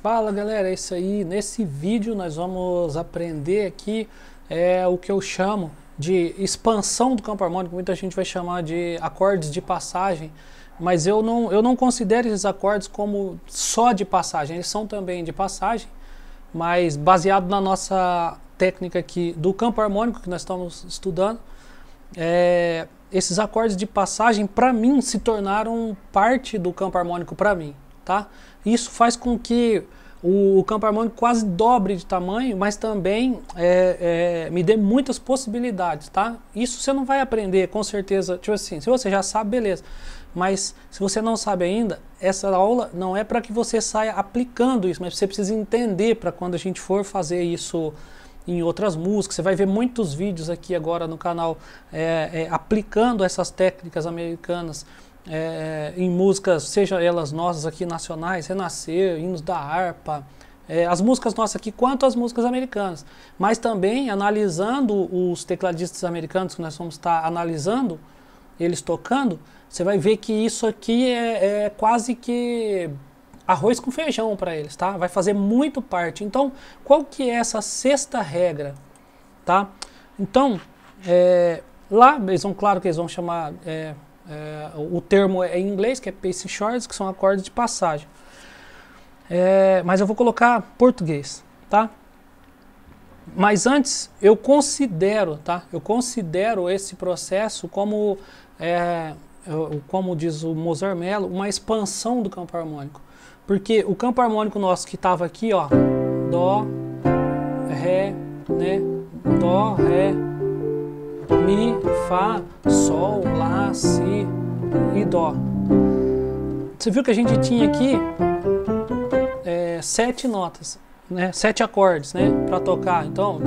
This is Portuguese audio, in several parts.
Fala galera, é isso aí. Nesse vídeo nós vamos aprender aqui o que eu chamo de expansão do campo harmônico. Muita gente vai chamar de acordes de passagem, mas eu não considero esses acordes como só de passagem. Eles são também de passagem, mas baseado na nossa técnica aqui do campo harmônico que nós estamos estudando, esses acordes de passagem para mim se tornaram parte do campo harmônico para mim, tá? Isso faz com que o campo harmônico quase dobre de tamanho, mas também me dê muitas possibilidades, tá? Isso você não vai aprender com certeza, tipo assim, se você já sabe, beleza. Mas se você não sabe ainda, essa aula não é para que você saia aplicando isso, mas você precisa entender para quando a gente for fazer isso em outras músicas. Você vai ver muitos vídeos aqui agora no canal aplicando essas técnicas americanas em músicas, seja elas nossas aqui nacionais, Renascer, Hinos da Harpa, as músicas nossas aqui quanto as músicas americanas, mas também analisando os tecladistas americanos que nós vamos estar analisando, eles tocando, você vai ver que isso aqui é quase que arroz com feijão para eles, tá? Vai fazer muito parte. Então, qual que é essa sexta regra, tá? Então, lá, claro que eles vão chamar, o termo é em inglês, que é pacing chords, que são acordes de passagem. Mas eu vou colocar português, tá? Mas antes, eu considero, tá? Eu considero esse processo como, como diz o Mozart Mello, uma expansão do campo harmônico. Porque o campo harmônico nosso que estava aqui, ó, Dó, Ré, né? Dó, Ré, Mi, Fá, Sol, Lá, Si e Dó. Você viu que a gente tinha aqui 7 notas, né? 7 acordes, né? Para tocar. Então,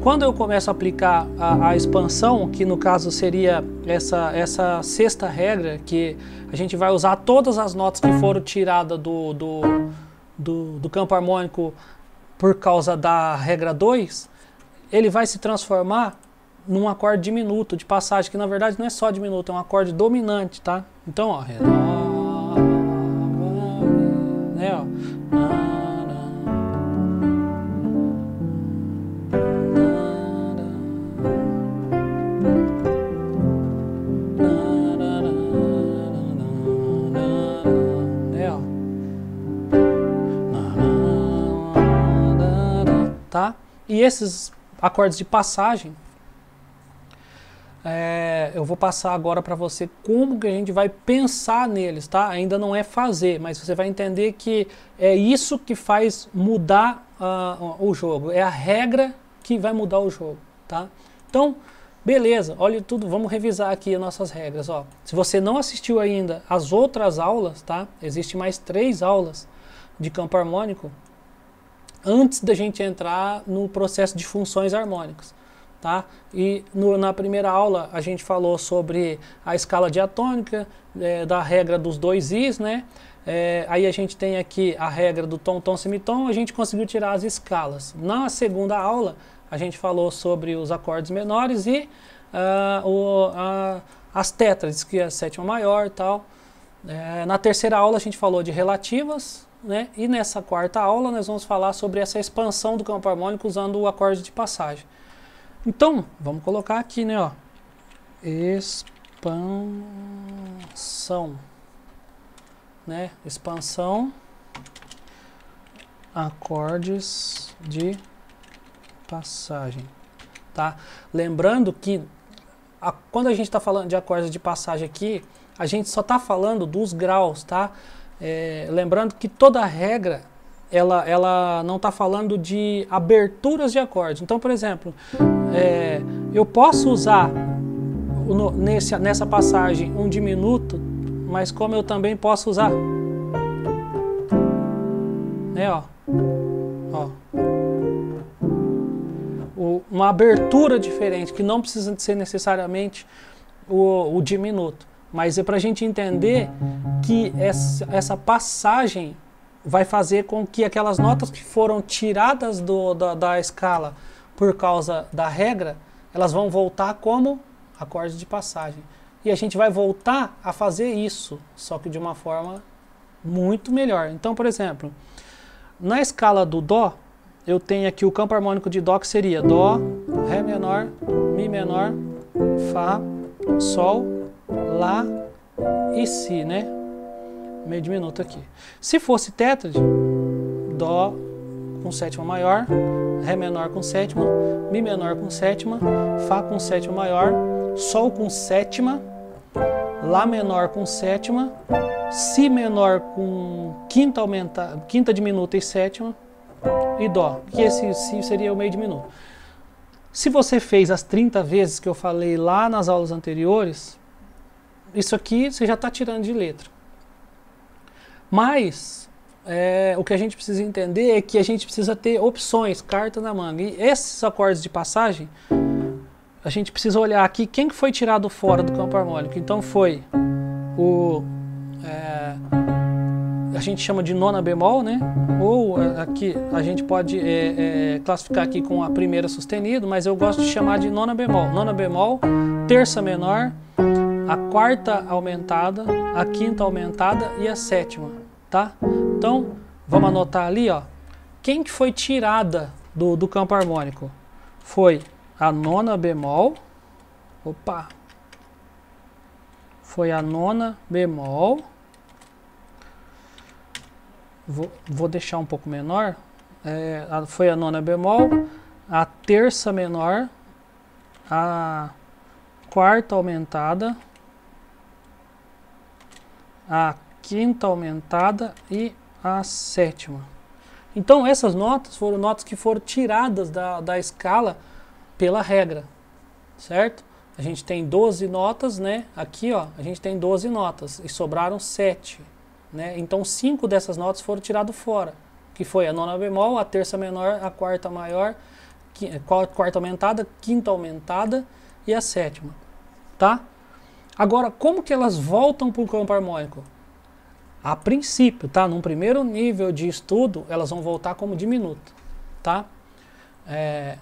quando eu começo a aplicar a expansão, que no caso seria essa sexta regra, que a gente vai usar todas as notas que foram tiradas do campo harmônico por causa da regra 2, ele vai se transformar num acorde diminuto, de passagem, que na verdade não é só diminuto, é um acorde dominante, tá? Então, ó, Ré, né, ó. Tá? E esses acordes de passagem, eu vou passar agora para você como que a gente vai pensar neles, tá? Ainda não é fazer, mas você vai entender que é isso que faz mudar o jogo, é a regra que vai mudar o jogo, tá? Então, beleza, olha tudo, vamos revisar aqui as nossas regras, ó. Se você não assistiu ainda as outras aulas, tá? Existem mais 3 aulas de campo harmônico antes da gente entrar no processo de funções harmônicas, tá? E na primeira aula a gente falou sobre a escala diatônica, da regra dos 2 Is, né? Aí a gente tem aqui a regra do tom, tom, semitom, a gente conseguiu tirar as escalas. Na segunda aula a gente falou sobre os acordes menores e as tétrades, que é a sétima maior e tal. Na terceira aula a gente falou de relativas, né? E nessa quarta aula nós vamos falar sobre essa expansão do campo harmônico usando o acorde de passagem. Então, vamos colocar aqui, né, ó, expansão, né, expansão, acordes de passagem, tá? Lembrando que quando a gente está falando de acordes de passagem aqui, a gente só está falando dos graus, tá? Lembrando que toda regra, ela não está falando de aberturas de acordes. Então, por exemplo, eu posso usar nessa passagem um diminuto, mas como eu também posso usar, né, ó, uma abertura diferente, que não precisa ser necessariamente o diminuto. Mas é para a gente entender que essa passagem vai fazer com que aquelas notas que foram tiradas da escala por causa da regra, elas vão voltar como acordes de passagem. e a gente vai voltar a fazer isso, só que de uma forma muito melhor. Então, por exemplo, na escala do Dó, eu tenho aqui o campo harmônico de Dó, que seria Dó, Ré menor, Mi menor, Fá, Sol, Lá e Si, né? Meio diminuto aqui. Se fosse tétrade, Dó com sétima maior, Ré menor com sétima, Mi menor com sétima, Fá com sétima maior, Sol com sétima, Lá menor com sétima, Si menor com quinta aumentada, quinta diminuta e sétima, e Dó, que esse Si seria o meio diminuto. Se você fez as 30 vezes que eu falei lá nas aulas anteriores, isso aqui você já está tirando de letra. Mas o que a gente precisa entender é que a gente precisa ter opções, carta na manga. E esses acordes de passagem, a gente precisa olhar aqui quem que foi tirado fora do campo harmônico. Então foi o... a gente chama de nona bemol, né? Ou aqui a gente pode classificar aqui com a primeira sustenido, mas eu gosto de chamar de nona bemol. Nona bemol, terça menor, a quarta aumentada, a quinta aumentada e a sétima, tá? Então, vamos anotar ali, ó. Quem que foi tirada do campo harmônico? Foi a nona bemol. Opa! Foi a nona bemol. Vou deixar um pouco menor. Foi a nona bemol, a terça menor, a quarta aumentada, a quinta aumentada e a sétima. Então essas notas foram notas que foram tiradas da escala pela regra, certo? A gente tem 12 notas, né? Aqui, ó, a gente tem 12 notas e sobraram 7. Né? Então 5 dessas notas foram tiradas fora, que foi a nona bemol, a terça menor, a quarta maior, quarta aumentada, quinta aumentada e a sétima, tá? Agora, como que elas voltam para o campo harmônico? A princípio, tá? Num primeiro nível de estudo, elas vão voltar como diminuto, tá?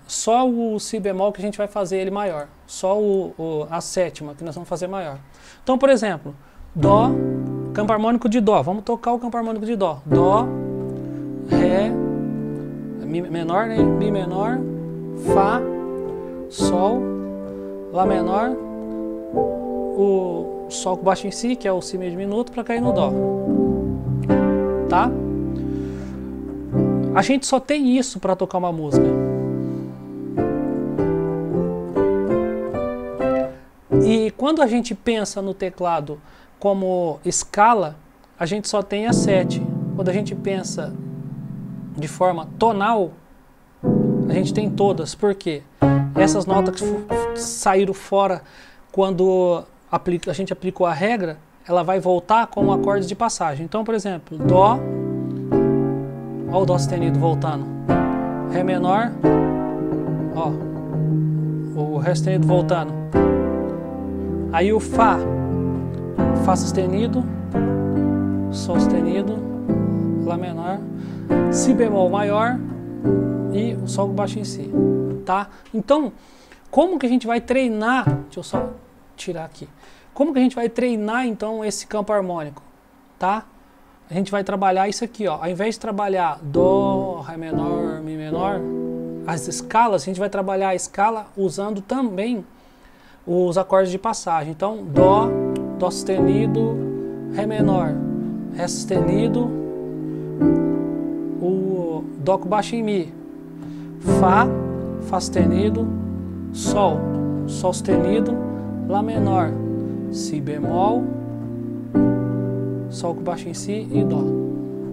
Só o Si bemol que a gente vai fazer ele maior, só a sétima que nós vamos fazer maior. Então, por exemplo, Dó, campo harmônico de Dó. Vamos tocar o campo harmônico de Dó. Dó, Ré, Mi menor, né? Mi menor, Fá, Sol, Lá menor, o Sol com baixo em Si, que é o Si meio diminuto, para cair no Dó. Tá? A gente só tem isso para tocar uma música. E quando a gente pensa no teclado como escala, a gente só tem a 7. Quando a gente pensa de forma tonal, a gente tem todas. Por quê? Essas notas que saíram fora quando a gente aplicou a regra, ela vai voltar como acordes de passagem. Então, por exemplo, Dó, ó o Dó sustenido voltando, Ré menor, ó, o Ré sustenido voltando. Aí o Fá, Fá sustenido, Sol sustenido, Lá menor, Si bemol maior e o Sol com baixo em Si, tá? Então, como que a gente vai treinar? Deixa eu só tirar aqui. Como que a gente vai treinar então esse campo harmônico, tá? A gente vai trabalhar isso aqui, ó. Ao invés de trabalhar Dó, Ré menor, Mi menor, as escalas, a gente vai trabalhar a escala usando também os acordes de passagem. Então, Dó, Dó sustenido, Ré menor, Ré sustenido, o Dó com baixo em Mi, Fá, Fá sustenido, Sol, Sol sustenido, Lá menor, Si bemol, Sol com baixo em Si e Dó.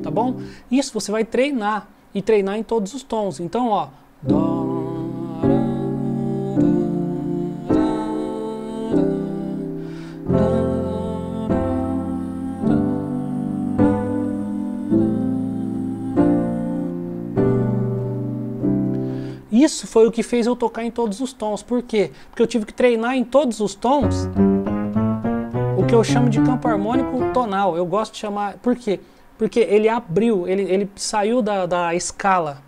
Tá bom? Isso você vai treinar, e treinar em todos os tons. Então, ó, Dó, isso foi o que fez eu tocar em todos os tons. Por quê? Porque eu tive que treinar em todos os tons o que eu chamo de campo harmônico tonal. Eu gosto de chamar... Por quê? Porque ele abriu, ele saiu da escala,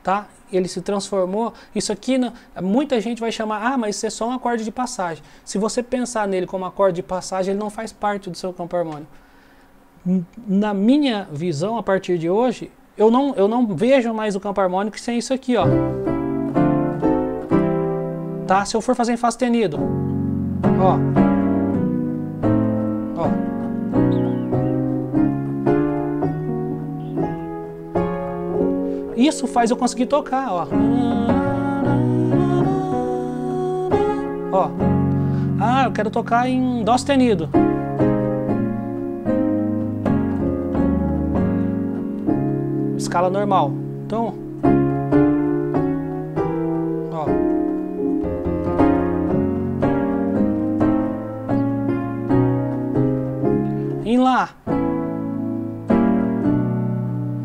tá? ele se transformou. Isso aqui, muita gente vai chamar, ah, mas isso é só um acorde de passagem. Se você pensar nele como acorde de passagem, ele não faz parte do seu campo harmônico. Na minha visão, a partir de hoje, eu não vejo mais o campo harmônico sem isso aqui, ó. Tá? Se eu for fazer em Fá sustenido, ó. Ó. Isso faz eu conseguir tocar, ó. Ó. Ah, eu quero tocar em Dó sustenido. Escala normal. Então, ó. Em Lá.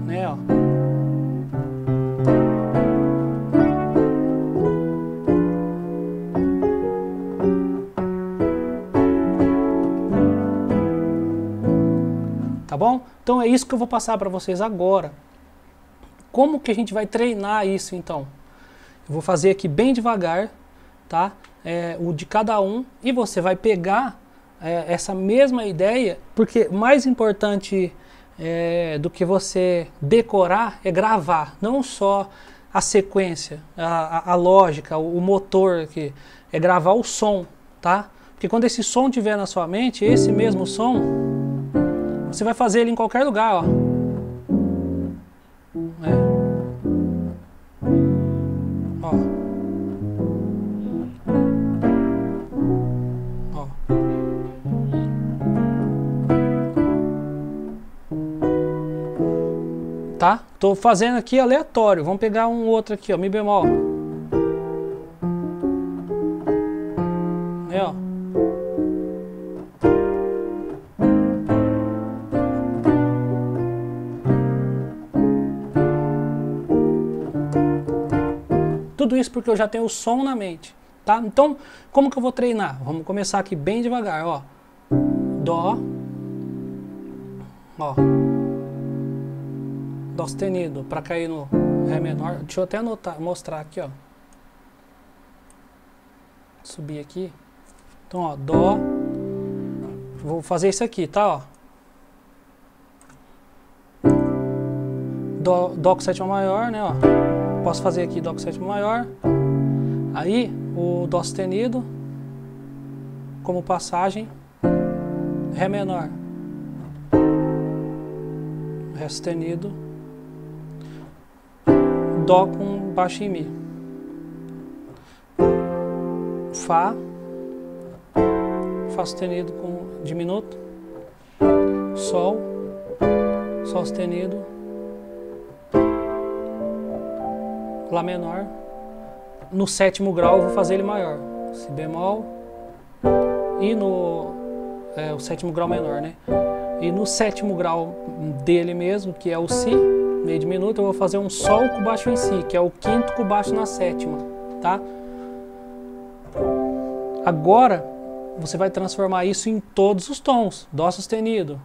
Né, ó. Tá bom? Então é isso que eu vou passar para vocês agora. Como que a gente vai treinar isso então? Eu vou fazer aqui bem devagar, tá? O de cada um, e você vai pegar essa mesma ideia, porque mais importante do que você decorar é gravar, não só a sequência, a lógica, o motor aqui, é gravar o som, tá? Porque quando esse som estiver na sua mente, esse mesmo som, você vai fazer ele em qualquer lugar, ó. Ó. Ó. Tá? Tô fazendo aqui aleatório. Vamos pegar um outro aqui, ó, Mi bemol. Ó. Tudo isso porque eu já tenho o som na mente, tá? Então, como que eu vou treinar? Vamos começar aqui bem devagar, ó. Dó. Ó. Dó sustenido, para cair no Ré menor. Deixa eu até mostrar aqui, ó. Subir aqui. Então, ó, Dó. Vou fazer isso aqui, tá, ó. Dó com sétima maior, né, ó. Posso fazer aqui Dó com sétima maior. Aí, o Dó sustenido como passagem, Ré menor, Ré sustenido, Dó com baixo em Mi, Fá, Fá sustenido com diminuto, Sol, Sol sustenido, Lá menor. No sétimo grau eu vou fazer ele maior, Si bemol, e no o sétimo grau menor, né? E no sétimo grau dele mesmo, que é o Si, meio diminuto, eu vou fazer um Sol com baixo em Si, que é o quinto com baixo na sétima, tá? Agora você vai transformar isso em todos os tons. Dó sustenido,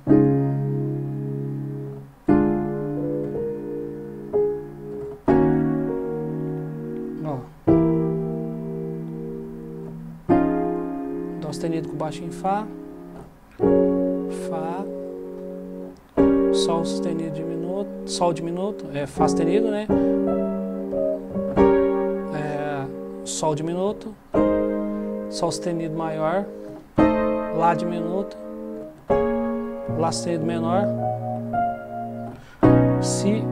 sustenido com baixo em Fá, Fá, Sol sustenido diminuto, Sol diminuto, Fá sustenido, né? Sol diminuto, Sol sustenido maior, Lá diminuto, Lá sustenido menor, Si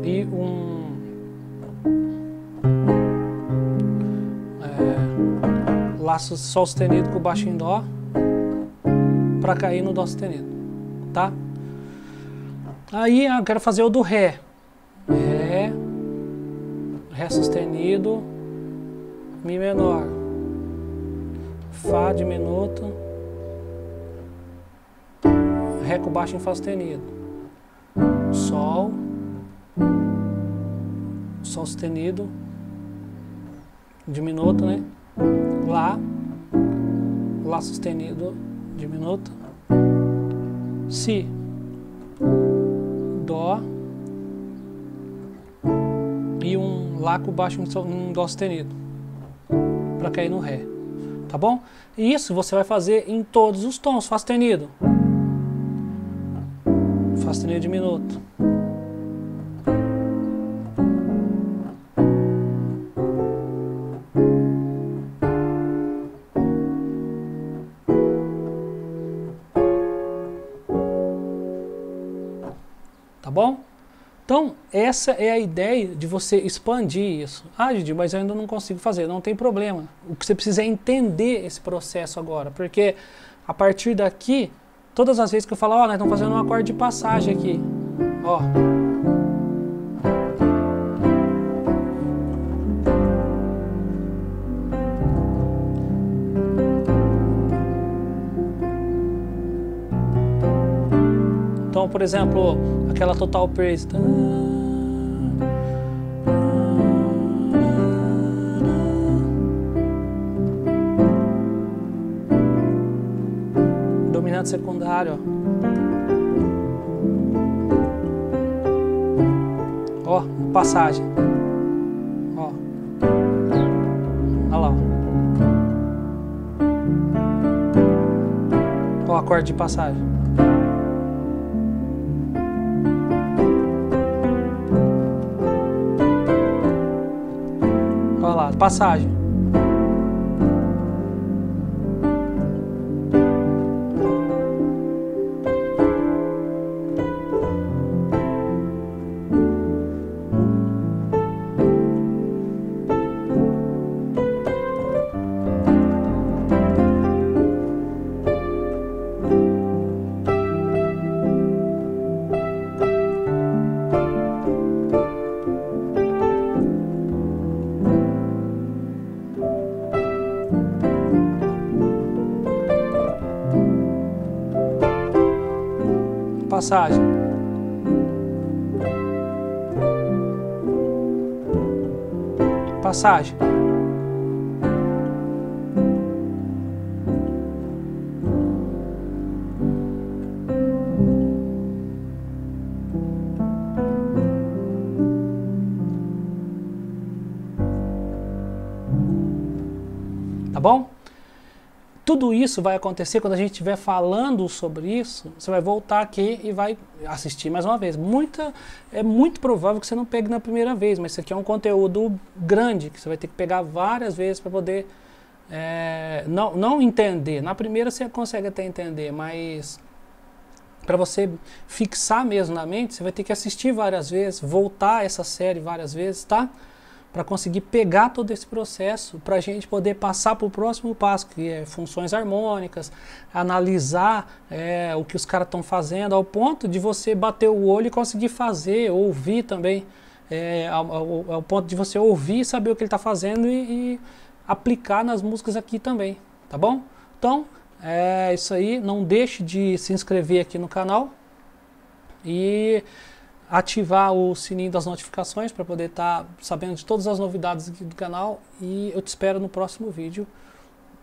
e Lá Sol sustenido com baixo em Dó para cair no Dó sustenido, tá? Aí eu quero fazer o do Ré. Ré sustenido, Mi menor, Fá diminuto, Ré com baixo em Fá sustenido, Sol, Sol sustenido, diminuto, né? Lá, Lá sustenido, diminuto, Si, Dó, e um Lá com baixo em Dó sustenido, para cair no Ré, tá bom? E isso você vai fazer em todos os tons. Fá sustenido, Fá sustenido diminuto, tá bom? Então, essa é a ideia de você expandir isso. Ah, Didi, mas eu ainda não consigo fazer. Não tem problema. O que você precisa é entender esse processo agora. Porque a partir daqui, todas as vezes que eu falar, ó, nós estamos fazendo um acorde de passagem aqui. Ó. Então, por exemplo, aquela Total Praise. Dominante secundário, ó. Ó, passagem. Ó. Olha lá. Ó, acorde de passagem. Olha lá, passagem. Passagem. Passagem. Tá bom? Tudo isso vai acontecer quando a gente estiver falando sobre isso. Você vai voltar aqui e vai assistir mais uma vez. É muito provável que você não pegue na primeira vez, mas isso aqui é um conteúdo grande, que você vai ter que pegar várias vezes para poder não entender. Na primeira você consegue até entender, mas para você fixar mesmo na mente, você vai ter que assistir várias vezes, voltar essa série várias vezes, tá? Para conseguir pegar todo esse processo, para a gente poder passar para o próximo passo, que é funções harmônicas, analisar o que os caras estão fazendo, ao ponto de você bater o olho e conseguir fazer, ouvir também, ao ponto de você ouvir e saber o que ele está fazendo e aplicar nas músicas aqui também, tá bom? Então, é isso aí, não deixe de se inscrever aqui no canal e ativar o sininho das notificações para poder estar sabendo de todas as novidades aqui do canal, e eu te espero no próximo vídeo.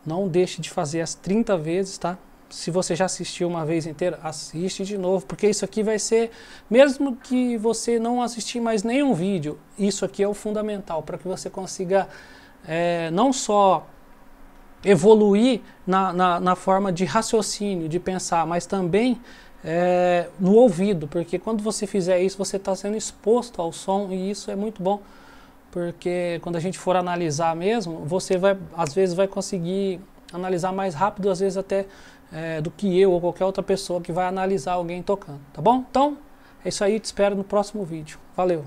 Não deixe de fazer as 30 vezes, tá? Se você já assistiu uma vez inteira, assiste de novo, porque isso aqui vai ser, mesmo que você não assistir mais nenhum vídeo, isso aqui é o fundamental para que você consiga não só evoluir na forma de raciocínio, de pensar, mas também no ouvido, porque quando você fizer isso, você está sendo exposto ao som, e isso é muito bom, porque quando a gente for analisar mesmo, você às vezes vai conseguir analisar mais rápido, às vezes até do que eu ou qualquer outra pessoa que vai analisar alguém tocando, tá bom? Então, é isso aí, te espero no próximo vídeo. Valeu!